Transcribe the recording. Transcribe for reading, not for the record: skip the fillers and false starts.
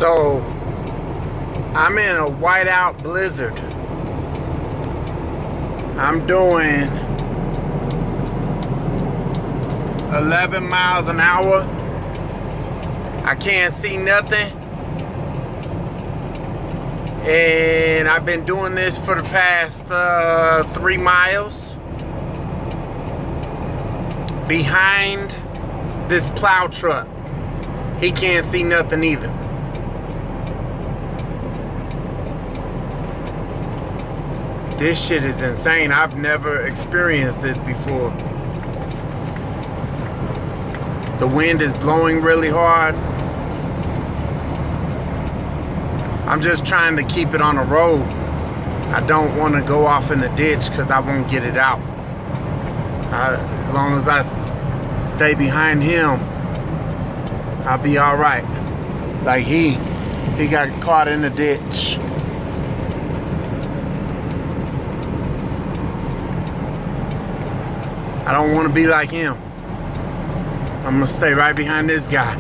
So I'm in a whiteout blizzard. I'm doing 11 miles an hour. I can't see nothing. And I've been doing this for the past 3 miles. Behind this plow truck. He can't see nothing either. This shit is insane. I've never experienced this before. The wind is blowing really hard. I'm just trying to keep it on the road. I don't want to go off in the ditch because I won't get it out. As long as I stay behind him, I'll be all right. Like he got caught in the ditch. I don't want to be like him. I'm gonna stay right behind this guy.